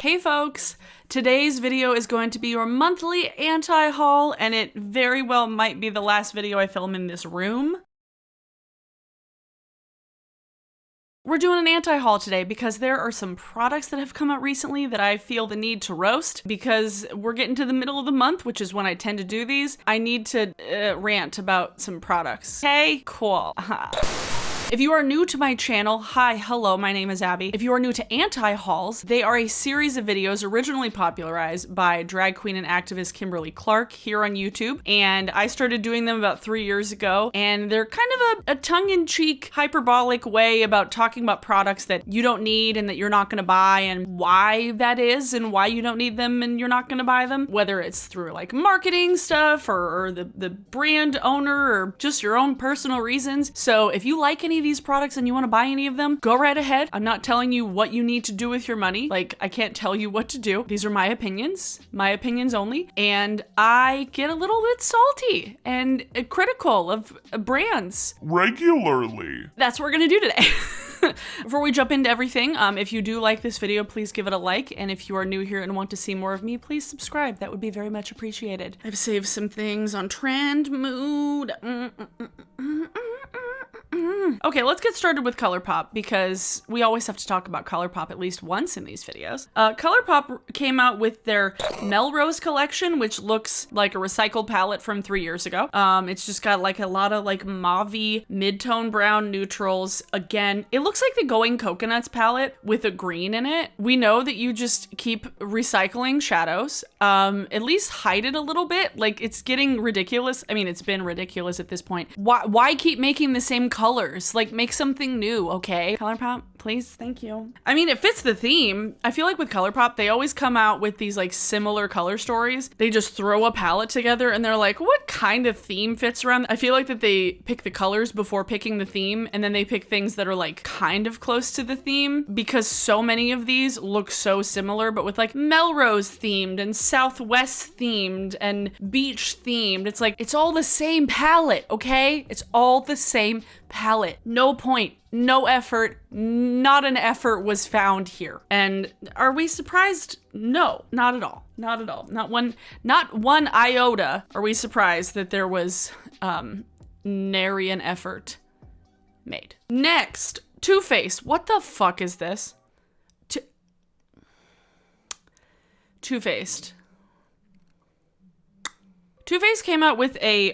Hey folks! Today's video is going to be your monthly anti-haul, and it very well might be the last video I film in this room. We're doing an anti-haul today because there are some products that have come out recently that I feel the need to roast because we're getting to the middle of the month, which is when I tend to do these. I need to rant about some products. Okay, cool. If you are new to my channel, hi, hello, my name is Abby. If you are new to anti-hauls, they are a series of videos originally popularized by drag queen and activist Kimberly Clark here on YouTube. And I started doing them about 3 years ago. And they're kind of a tongue-in-cheek, hyperbolic way about talking about products that you don't need and that you're not gonna buy and why that is and why you don't need them and you're not gonna buy them. Whether it's through like marketing stuff or the brand owner or just your own personal reasons. So if you like any of these products and you want to buy any of them, go right ahead. I'm not telling you what you need to do with your money. Like, I can't tell you what to do. These are my opinions only. And I get a little bit salty and critical of brands regularly. That's what we're gonna do today. Before we jump into everything, if you do like this video, please give it a like. And if you are new here and want to see more of me, please subscribe. That would be very much appreciated. I've saved some things on trend, mood. Okay, let's get started with Colourpop because we always have to talk about Colourpop at least once in these videos. Colourpop came out with their Melrose collection, which looks like a recycled palette from 3 years ago. It's just got like a lot of like mauve-y mid-tone brown neutrals. Again, it looks like the Going Coconuts palette with a green in it. We know that you just keep recycling shadows. At least hide it a little bit. Like, it's getting ridiculous. I mean, it's been ridiculous at this point. Why keep making the same colors? Like, make something new, okay? Colourpop, please, thank you. I mean, it fits the theme. I feel like with Colourpop, they always come out with these like similar color stories. They just throw a palette together and they're like, what kind of theme fits around? I feel like that they pick the colors before picking the theme, and then they pick things that are like kind of close to the theme because so many of these look so similar, but with like Melrose themed and Southwest themed and beach themed. It's like, it's all the same palette, okay? It's all the same palette. No point, no effort, not an effort was found here. And are we surprised? No, not at all. Not at all. Not one iota are we surprised that there was nary an effort made. Next, Too Faced. What the fuck is this? Too Faced. Too Faced came out with a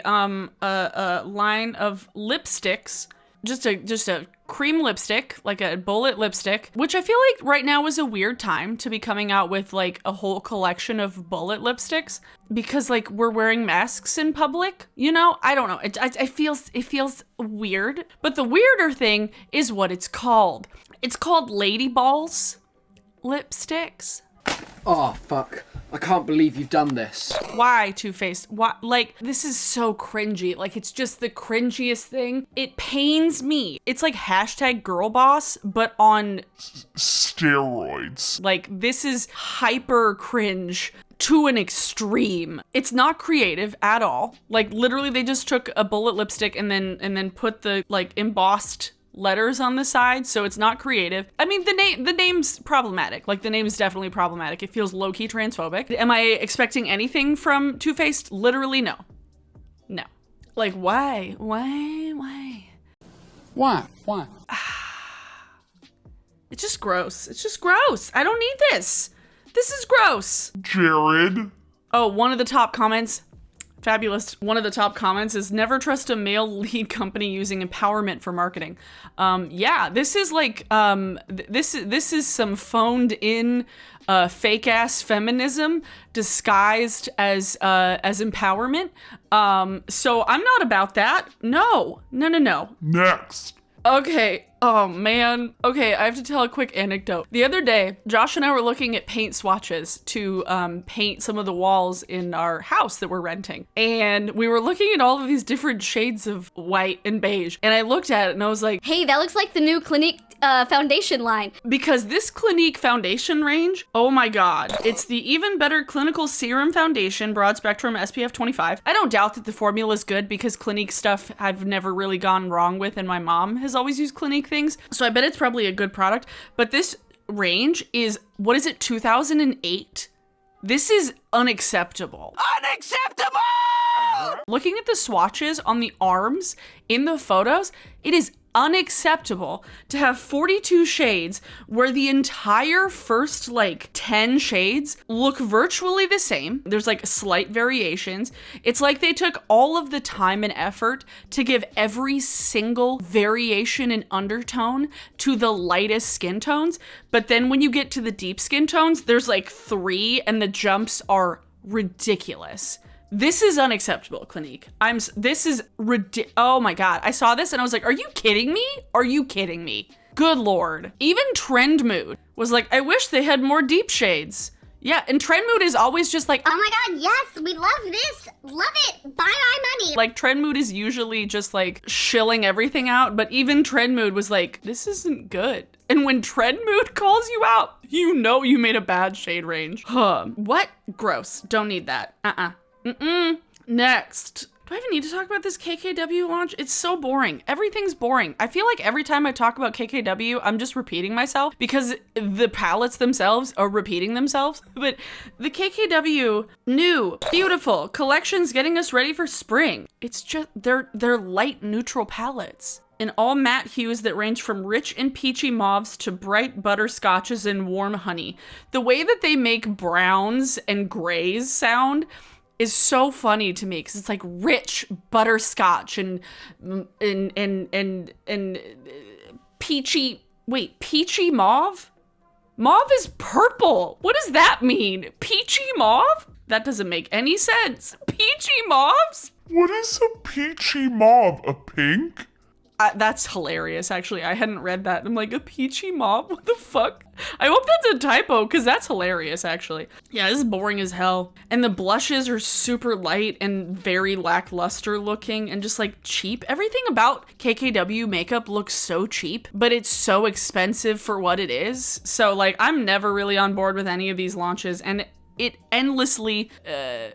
line of lipsticks, just a cream lipstick, like a bullet lipstick, which I feel like right now is a weird time to be coming out with like a whole collection of bullet lipsticks because like we're wearing masks in public, you know? I don't know. It feels weird. But the weirder thing is what it's called. It's called Lady Balls lipsticks. Oh, fuck. I can't believe you've done this. Why, Too Faced? Why? Like, this is so cringy. Like, it's just the cringiest thing. It pains me. It's like hashtag girl boss, but on steroids. Like, this is hyper cringe to an extreme. It's not creative at all. Like, literally, they just took a bullet lipstick and then put the like embossed letters on the side, so it's not creative. I mean, the name's problematic. Like, the name is definitely problematic. It feels low-key transphobic. Am I expecting anything from Too Faced? Literally, no. No. Like, why? Why? It's just gross. It's just gross. I don't need this. This is gross. Jared. Oh, one of the top comments. Fabulous. One of the top comments is never trust a male lead company using empowerment for marketing. Yeah, this is like, this is some phoned in, fake ass feminism disguised as empowerment. So I'm not about that. No. Next. Okay. Oh man. Okay, I have to tell a quick anecdote. The other day, Josh and I were looking at paint swatches to paint some of the walls in our house that we're renting. And we were looking at all of these different shades of white and beige. And I looked at it and I was like, hey, that looks like the new Clinique foundation line. Because this Clinique foundation range, oh my god. It's the Even Better Clinical Serum Foundation, broad spectrum SPF 25. I don't doubt that the formula is good because Clinique stuff I've never really gone wrong with, and my mom has always used Clinique things. So I bet it's probably a good product. But this range is, what is it, 2008? This is unacceptable. Unacceptable! Looking at the swatches on the arms in the photos, it is unacceptable to have 42 shades where the entire first 10 shades look virtually the same. There's slight variations. It's like they took all of the time and effort to give every single variation and undertone to the lightest skin tones. But then when you get to the deep skin tones, there's 3 and the jumps are ridiculous. This is unacceptable, Clinique. Oh my god. I saw this and I was like, are you kidding me? Are you kidding me? Good lord. Even Trend Mood was like, I wish they had more deep shades. Yeah, and Trend Mood is always just like, oh my god, yes, we love this. Love it. Buy my money. Trend Mood is usually just shilling everything out, but even Trend Mood was like, this isn't good. And when Trend Mood calls you out, you know you made a bad shade range. What? Gross. Don't need that. Next. Do I even need to talk about this KKW launch? It's so boring. Everything's boring. I feel like every time I talk about KKW, I'm just repeating myself because the palettes themselves are repeating themselves. But the KKW new, beautiful collections getting us ready for spring. It's just, they're light neutral palettes in all matte hues that range from rich and peachy mauves to bright butterscotches and warm honey. The way that they make browns and grays sound is so funny to me because it's rich butterscotch and peachy. Wait, peachy mauve? Mauve is purple. What does that mean? Peachy mauve? That doesn't make any sense. Peachy mauves? What is a peachy mauve? A pink? That's hilarious, actually. I hadn't read that. I'm like, a peachy mauve? What the fuck? I hope that's a typo, because that's hilarious, actually. Yeah, this is boring as hell. And the blushes are super light and very lackluster looking and just cheap. Everything about KKW makeup looks so cheap, but it's so expensive for what it is. So I'm never really on board with any of these launches, and it endlessly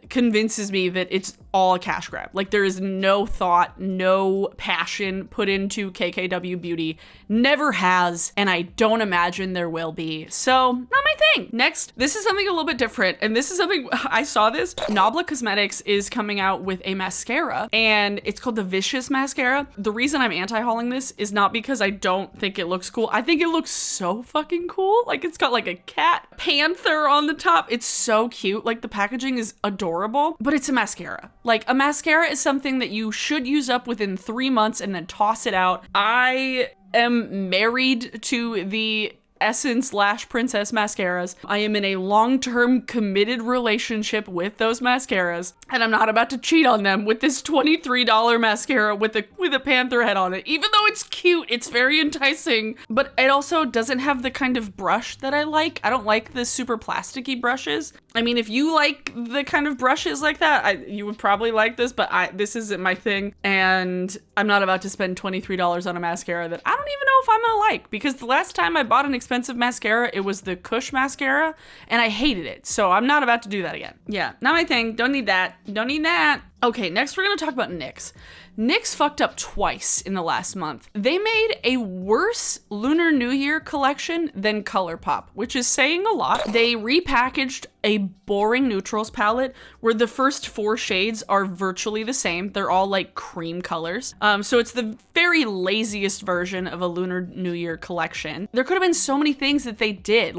convinces me that it's all a cash grab. There is no thought, no passion put into KKW beauty. Never has, and I don't imagine there will be. So, not my thing. Next, this is something a little bit different, and this is something, I saw this. Nabla Cosmetics is coming out with a mascara, and it's called the Vicious Mascara. The reason I'm anti-hauling this is not because I don't think it looks cool. I think it looks so fucking cool. It's got a cat panther on the top. It's so cute. The packaging is adorable, but it's a mascara. A mascara is something that you should use up within 3 months and then toss it out. I am married to the Essence/Princess mascaras. I am in a long-term committed relationship with those mascaras, and I'm not about to cheat on them with this $23 mascara with a panther head on it. Even though it's cute, it's very enticing, but it also doesn't have the kind of brush that I like. I don't like the super plasticky brushes. I mean, if you like the kind of brushes like that, you would probably like this, but this isn't my thing, and I'm not about to spend $23 on a mascara that I don't even know if I'm gonna like, because the last time I bought an expensive mascara, it was the Kush mascara, and I hated it, so I'm not about to do that again. Yeah, not my thing. Don't need that. Don't need that. Okay, next we're gonna talk about NYX. NYX fucked up twice in the last month. They made a worse Lunar New Year collection than Colourpop, which is saying a lot. They repackaged a boring neutrals palette where the first 4 shades are virtually the same. They're all cream colors. So it's the very laziest version of a Lunar New Year collection. There could have been so many things that they did,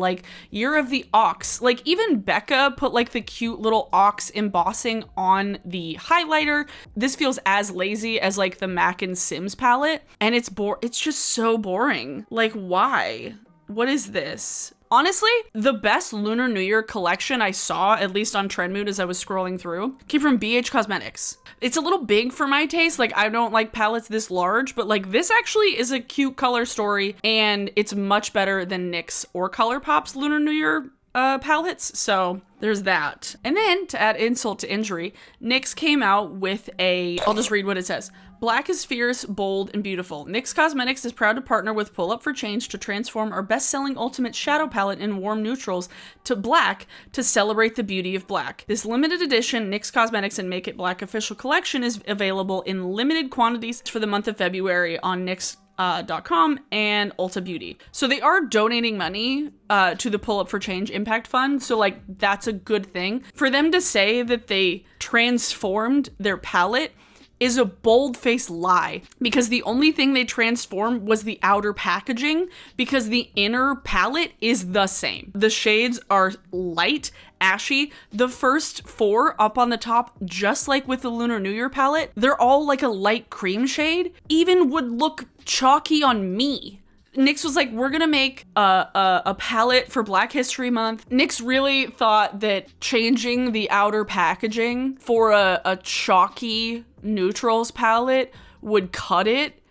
Year of the Ox. Even Becca put the cute little ox embossing on the highlighter. This feels as lazy as the MAC and Sims palette, and it's just so boring. Why? What is this? Honestly, the best Lunar New Year collection I saw, at least on Trend Mood as I was scrolling through, came from BH Cosmetics. It's a little big for my taste. I don't like palettes this large, but this actually is a cute color story, and it's much better than NYX or Colourpop's Lunar New Year palettes, so there's that. And then, to add insult to injury, NYX came out with I'll just read what it says. Black is fierce, bold, and beautiful. NYX Cosmetics is proud to partner with Pull Up for Change to transform our best-selling Ultimate Shadow Palette in warm neutrals to black to celebrate the beauty of black. This limited edition NYX Cosmetics and Make It Black official collection is available in limited quantities for the month of February on NYX.com and Ulta Beauty. So they are donating money to the Pull Up for Change Impact Fund. So like that's a good thing. For them to say that they transformed their palette is a bold-faced lie, because the only thing they transformed was the outer packaging, because the inner palette is the same. The shades are light, ashy. The first 4 up on the top, just like with the Lunar New Year palette, they're all like a light cream shade, even would look chalky on me. NYX was like, we're gonna make a palette for Black History Month. NYX really thought that changing the outer packaging for a chalky neutrals palette would cut it.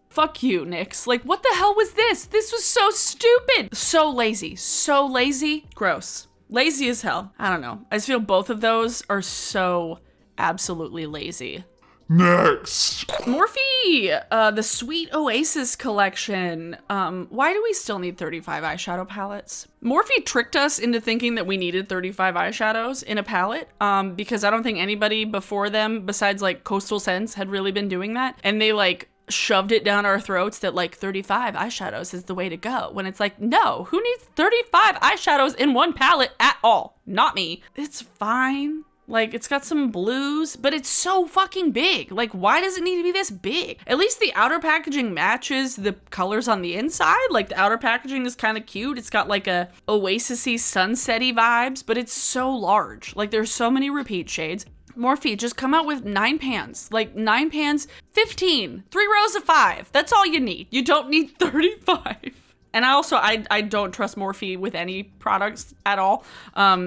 Fuck you, NYX. Like, what the hell was this? This was so stupid. So lazy. So lazy. Gross. Lazy as hell. I don't know. I just feel both of those are so absolutely lazy. Next. Morphe, the Sweet Oasis collection. Why do we still need 35 eyeshadow palettes? Morphe tricked us into thinking that we needed 35 eyeshadows in a palette, because I don't think anybody before them, besides like Coastal Scents, had really been doing that. And they like shoved it down our throats that like 35 eyeshadows is the way to go. When it's like, no, who needs 35 eyeshadows in one palette at all? Not me. It's fine. Like, it's got some blues, but it's so fucking big. Like, why does it need to be this big? At least the outer packaging matches the colors on the inside. Like, the outer packaging is kind of cute. It's got like a oasis-y, sunset-y vibes, but it's so large. Like, there's so many repeat shades. Morphe, just come out with 9 pans. Like, 9 pans, 15. 3 rows of 5. That's all you need. You don't need 35. And I don't trust Morphe with any products at all.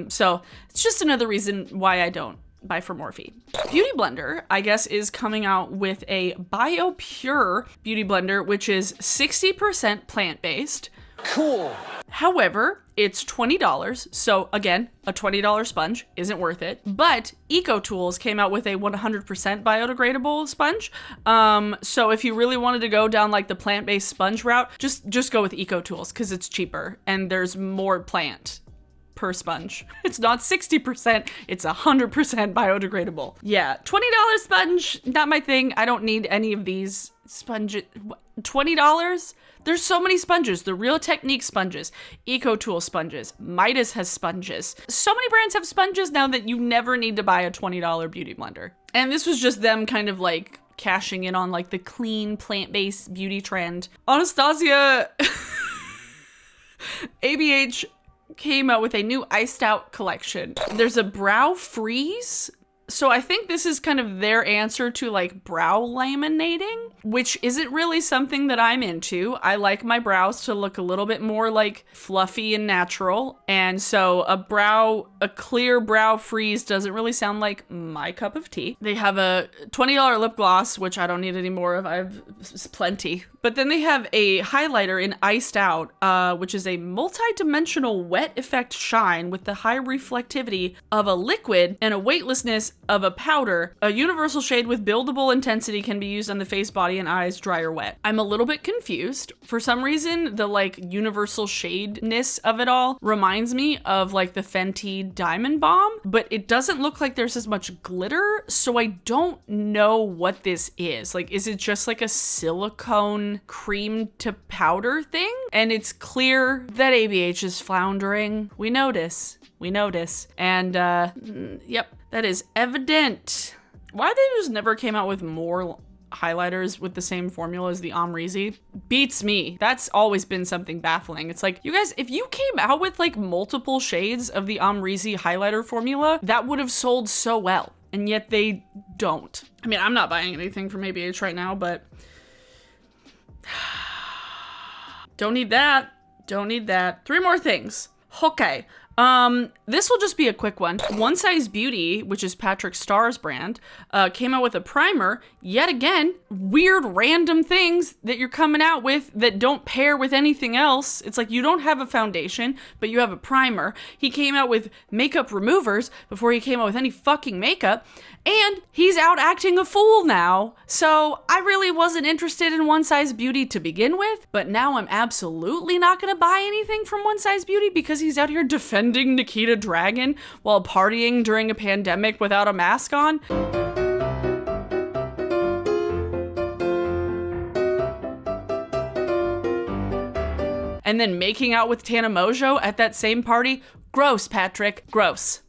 So it's just another reason why I don't buy from Morphe. Beauty Blender, I guess, is coming out with a BioPure Beauty Blender, which is 60% plant-based. Cool. However, it's $20. So again, a $20 sponge isn't worth it. But Ecotools came out with a 100% biodegradable sponge. So if you really wanted to go down like the plant-based sponge route, just go with Ecotools because it's cheaper and there's more plant per sponge. It's not 60%, it's 100% biodegradable. Yeah, $20 sponge, not my thing. I don't need any of these sponges. $20? There's so many sponges. The Real Technique sponges, Ecotool sponges, Midas has sponges. So many brands have sponges now that you never need to buy a $20 beauty blender. And this was just them kind of like cashing in on like the clean plant-based beauty trend. Anastasia ABH came out with a new iced out collection. There's a brow freeze. So I think this is kind of their answer to like brow laminating, which isn't really something that I'm into. I like my brows to look a little bit more like fluffy and natural. And so a clear brow freeze doesn't really sound like my cup of tea. They have a $20 lip gloss, which I don't need any more of. I have plenty. But then they have a highlighter in Iced Out, which is a multi-dimensional wet effect shine with the high reflectivity of a liquid and a weightlessness of a powder. A universal shade with buildable intensity can be used on the face, body, and eyes, dry or wet. I'm a little bit confused. For some reason, the like universal shadeness of it all reminds me of like the Fenty Diamond Bomb, but it doesn't look like there's as much glitter, so I don't know what this is. Like, is it just like a silicone cream to powder thing? And it's clear that ABH is floundering. We notice. And yep, that is evident. Why they just never came out with more highlighters with the same formula as the Amrezy beats me. That's always been something baffling. It's like, you guys, if you came out with like multiple shades of the Amrezy highlighter formula, that would have sold so well. And yet they don't. I mean, I'm not buying anything from ABH right now, but don't need that. 3 more things. Okay. This will just be a quick one. One Size Beauty, which is Patrick Starr's brand, came out with a primer. Yet again, weird random things that you're coming out with that don't pair with anything else. It's like you don't have a foundation, but you have a primer. He came out with makeup removers before he came out with any fucking makeup. And he's out acting a fool now. So I really wasn't interested in One Size Beauty to begin with, but now I'm absolutely not gonna buy anything from One Size Beauty because he's out here defending Nikita Dragon while partying during a pandemic without a mask on. And then making out with Tana Mongeau at that same party. Gross, Patrick, gross.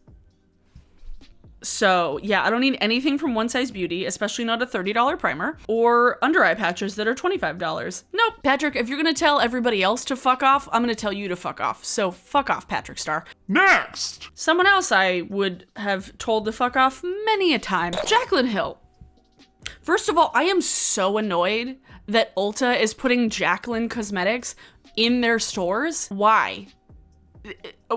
So yeah, I don't need anything from One Size Beauty, especially not a $30 primer, or under eye patches that are $25. Nope. Patrick, if you're gonna tell everybody else to fuck off, I'm gonna tell you to fuck off. So fuck off, Patrick Starr. Next! Someone else I would have told to fuck off many a time. Jaclyn Hill. First of all, I am so annoyed that Ulta is putting Jaclyn Cosmetics in their stores. Why?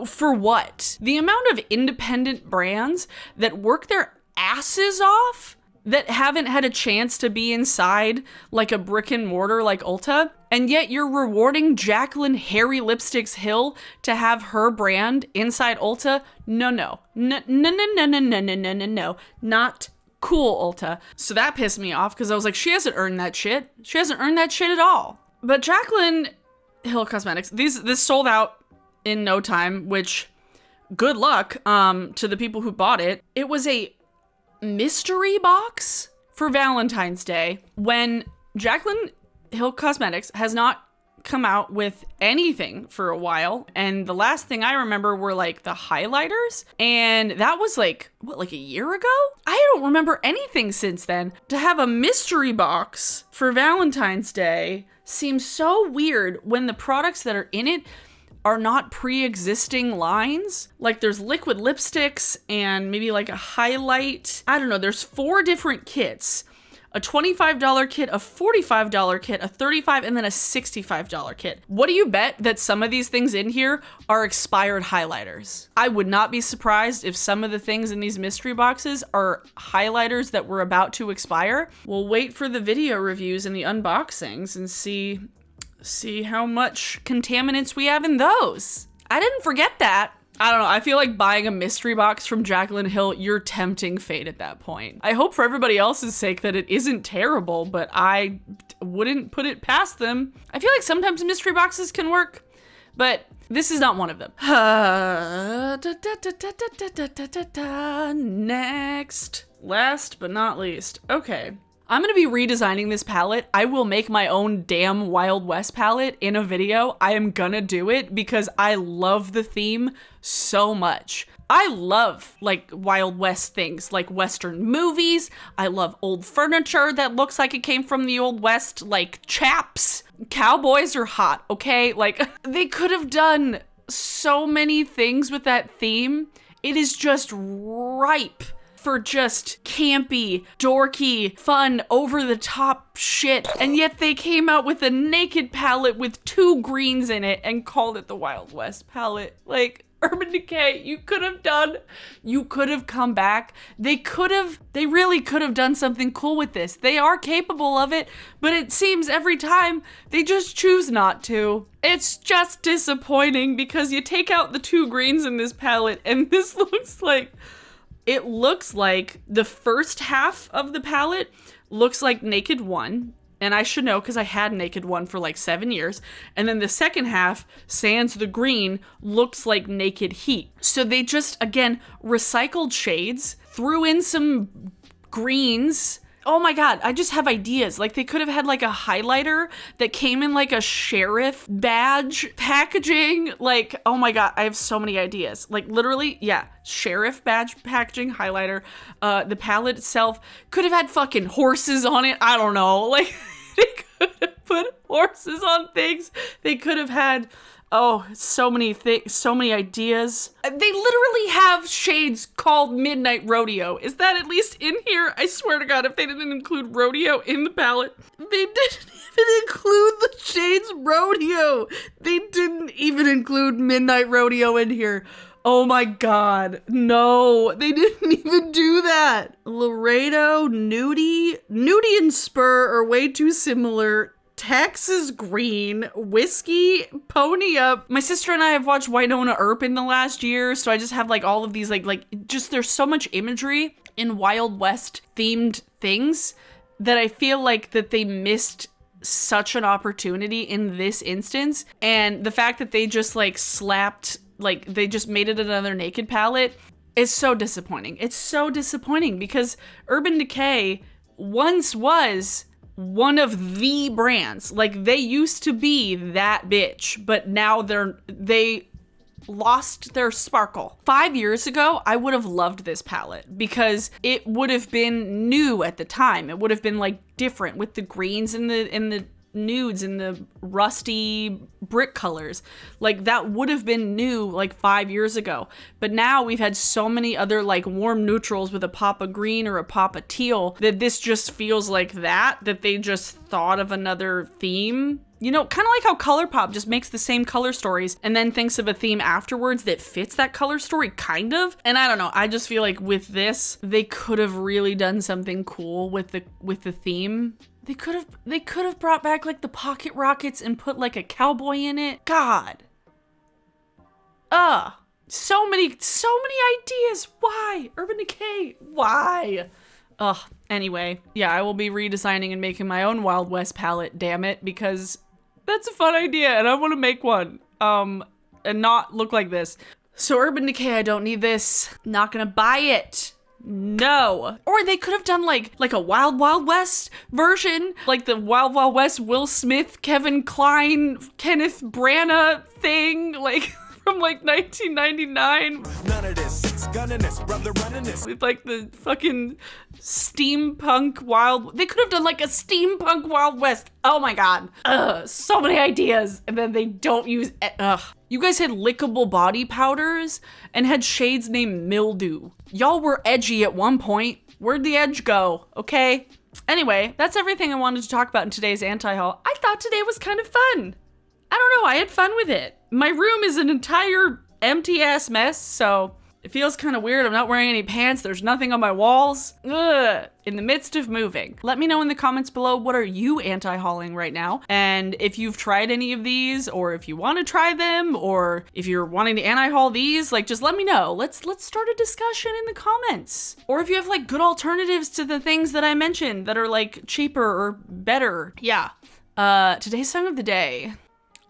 For what? The amount of independent brands that work their asses off that haven't had a chance to be inside like a brick and mortar like Ulta, and yet you're rewarding Jaclyn Hairy Lipsticks Hill to have her brand inside Ulta? No. Not cool, Ulta. So that pissed me off because I was like, she hasn't earned that shit. She hasn't earned that shit at all. But Jaclyn Hill Cosmetics, this sold out in no time, which good luck to the people who bought it. It was a mystery box for Valentine's Day when Jaclyn Hill Cosmetics has not come out with anything for a while. And the last thing I remember were like the highlighters. And that was like, what, like a year ago? I don't remember anything since then. To have a mystery box for Valentine's Day seems so weird when the products that are in it are not pre-existing lines. Like there's liquid lipsticks and maybe like a highlight. I don't know, there's 4 different kits. A $25 kit, a $45 kit, a $35, and then a $65 kit. What do you bet that some of these things in here are expired highlighters? I would not be surprised if some of the things in these mystery boxes are highlighters that were about to expire. We'll wait for the video reviews and the unboxings and see how much contaminants we have in those. I didn't forget that. I don't know, I feel like buying a mystery box from Jaclyn Hill, you're tempting fate at that point. I hope for everybody else's sake that it isn't terrible, but I wouldn't put it past them. I feel like sometimes mystery boxes can work, but this is not one of them. Next. Last but not least. Okay. I'm gonna be redesigning this palette. I will make my own damn Wild West palette in a video. I am gonna do it because I love the theme so much. I love like Wild West things, like Western movies. I love old furniture that looks like it came from the Old West, like chaps. Cowboys are hot, okay? Like they could have done so many things with that theme. It is just ripe for just campy, dorky, fun, over-the-top shit. And yet they came out with a naked palette with 2 greens in it and called it the Wild West palette. Like, Urban Decay, you could have come back. They really could have done something cool with this. They are capable of it, but it seems every time they just choose not to. It's just disappointing because you take out the 2 greens in this palette and this looks like the first half of the palette looks like Naked One. And I should know because I had Naked One for like 7 years. And then the second half, sans the green, looks like Naked Heat. So they just, again, recycled shades, threw in some greens. Oh my God, I just have ideas. Like they could have had like a highlighter that came in like a sheriff badge packaging. Like, oh my God, I have so many ideas. Like literally, yeah, sheriff badge packaging highlighter. The palette itself could have had fucking horses on it. I don't know. Like they could have put horses on things. They could have had, oh, so many things, so many ideas. They literally have shades called Midnight Rodeo. Is that at least in here? I swear to God, if they didn't include rodeo in the palette, they didn't even include the shades rodeo. They didn't even include Midnight Rodeo in here. Oh my God. No, they didn't even do that. Laredo, Nudie and Spur are way too similar. Texas Green, Whiskey, Pony Up. My sister and I have watched Winona Earp in the last year, so I just have like all of these just there's so much imagery in Wild West themed things that I feel like that they missed such an opportunity in this instance. And the fact that they just like slapped, like they just made it another naked palette is so disappointing. It's so disappointing because Urban Decay once was one of the brands. Like they used to be that bitch, but now they lost their sparkle. 5 years ago, I would have loved this palette because it would have been new at the time. It would have been like different with the greens and the nudes and the rusty brick colors. Like that would have been new like 5 years ago. But now we've had so many other like warm neutrals with a pop of green or a pop of teal that this just feels like that they just thought of another theme. You know, kind of like how Colourpop just makes the same color stories and then thinks of a theme afterwards that fits that color story, kind of. And I don't know, I just feel like with this, they could have really done something cool with the theme. They could have brought back like the pocket rockets and put like a cowboy in it. God. So many ideas. Why? Urban Decay. Why? Anyway, yeah, I will be redesigning and making my own Wild West palette, damn it, because that's a fun idea and I want to make one. And not look like this. So Urban Decay, I don't need this. Not gonna buy it. No. Or they could have done like a Wild Wild West version, like the Wild Wild West Will Smith, Kevin Kline, Kenneth Branagh thing, like from like 1999. None of this, six gunning this, brother running this. With like the fucking steampunk wild. They could have done like a steampunk Wild West. Oh my God. So many ideas. And then they don't use You guys had lickable body powders and had shades named Mildew. Y'all were edgy at one point. Where'd the edge go? Okay. Anyway, that's everything I wanted to talk about in today's anti-haul. I thought today was kind of fun. I don't know, I had fun with it. My room is an entire empty ass mess, so it feels kind of weird. I'm not wearing any pants. There's nothing on my walls. Ugh. In the midst of moving. Let me know in the comments below, what are you anti-hauling right now? And if you've tried any of these, or if you want to try them, or if you're wanting to anti-haul these, like just let me know. Let's start a discussion in the comments. Or if you have like good alternatives to the things that I mentioned that are like cheaper or better. Yeah. Today's song of the day.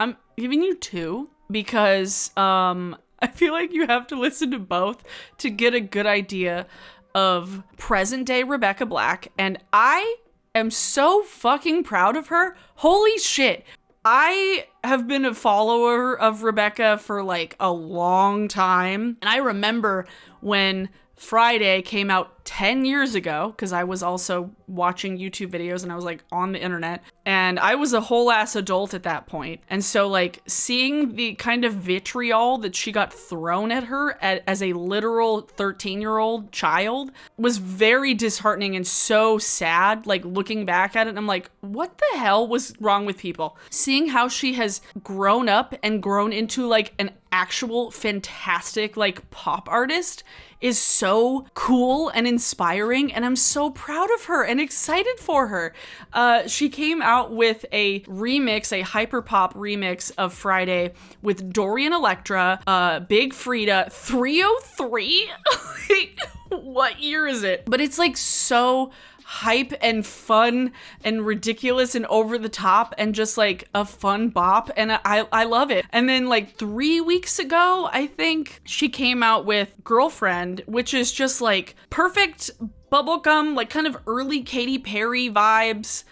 I'm giving you two because I feel like you have to listen to both to get a good idea of present day Rebecca Black. And I am so fucking proud of her. Holy shit. I have been a follower of Rebecca for like a long time. And I remember when Friday came out 10 years ago, because I was also watching YouTube videos and I was like on the internet, and I was a whole ass adult at that point. And so like seeing the kind of vitriol that she got thrown at her as a literal 13-year-old child was very disheartening and so sad. Like looking back at it, I'm like, what the hell was wrong with people? Seeing how she has grown up and grown into like an actual fantastic like pop artist is so cool and inspiring, and I'm so proud of her and excited for her. She came out with a remix, a hyperpop remix of Friday with Dorian Electra, Big Frida, 303. What year is it? But it's like so hype and fun and ridiculous and over the top and just like a fun bop, and I love it. And then like 3 weeks ago, I think she came out with Girlfriend, which is just like perfect bubblegum, like kind of early Katy Perry vibes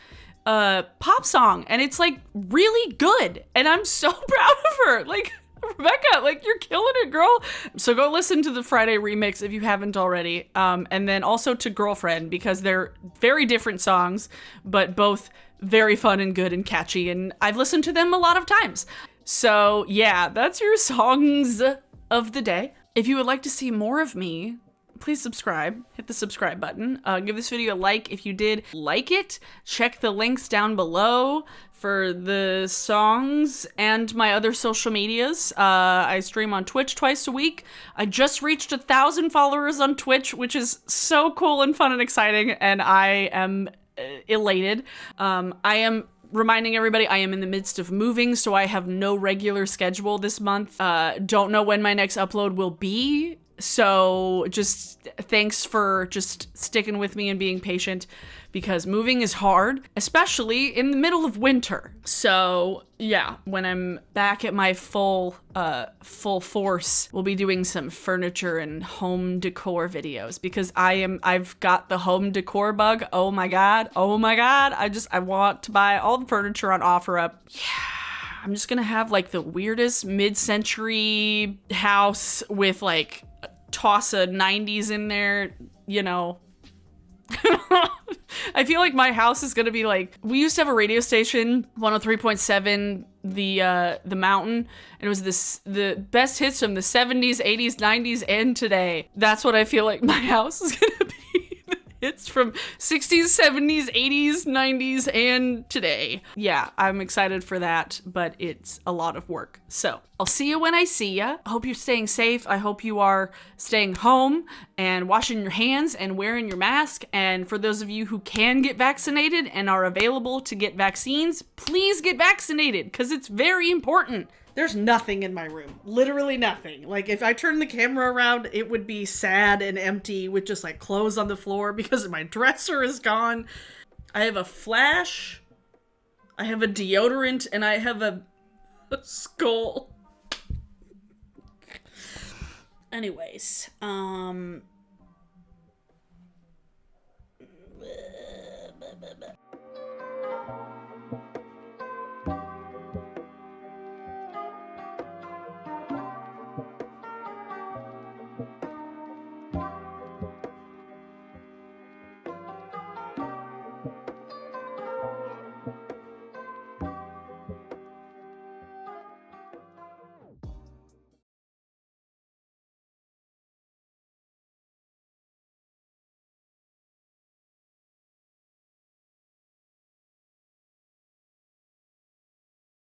pop song, and it's like really good, and I'm so proud of her. Like, Rebecca, like, you're killing it, girl. So go listen to the Friday remix if you haven't already. And then also to Girlfriend, because they're very different songs, but both very fun and good and catchy. And I've listened to them a lot of times. So yeah, that's your songs of the day. If you would like to see more of me please subscribe. Hit the subscribe button. Give this video a like if you did like it. Check the links down below for the songs and my other social medias. I stream on Twitch twice a week. I just reached 1,000 followers on Twitch, which is so cool and fun and exciting, and I am elated. I am reminding everybody I am in the midst of moving, so I have no regular schedule this month. Don't know when my next upload will be, so just thanks for just sticking with me and being patient, because moving is hard, especially in the middle of winter. So yeah, when I'm back at my full force, we'll be doing some furniture and home decor videos, because I've got the home decor bug. Oh my god. I want to buy all the furniture on OfferUp. Yeah. I'm just gonna have like the weirdest mid-century house with like a toss of 90s in there, you know. I feel like my house is gonna be like, we used to have a radio station, 103.7, the Mountain, and it was the best hits from the 70s, 80s, 90s, and today. That's what I feel like my house is gonna be. It's from 60s, 70s, 80s, 90s, and today. Yeah, I'm excited for that, but it's a lot of work. So I'll see you when I see ya. I hope you're staying safe. I hope you are staying home and washing your hands and wearing your mask. And for those of you who can get vaccinated and are available to get vaccines, please get vaccinated, because it's very important. There's nothing in my room. Literally nothing. Like, if I turned the camera around, it would be sad and empty with just, like, clothes on the floor because my dresser is gone. I have a flash, I have a deodorant, and I have a skull. Anyways,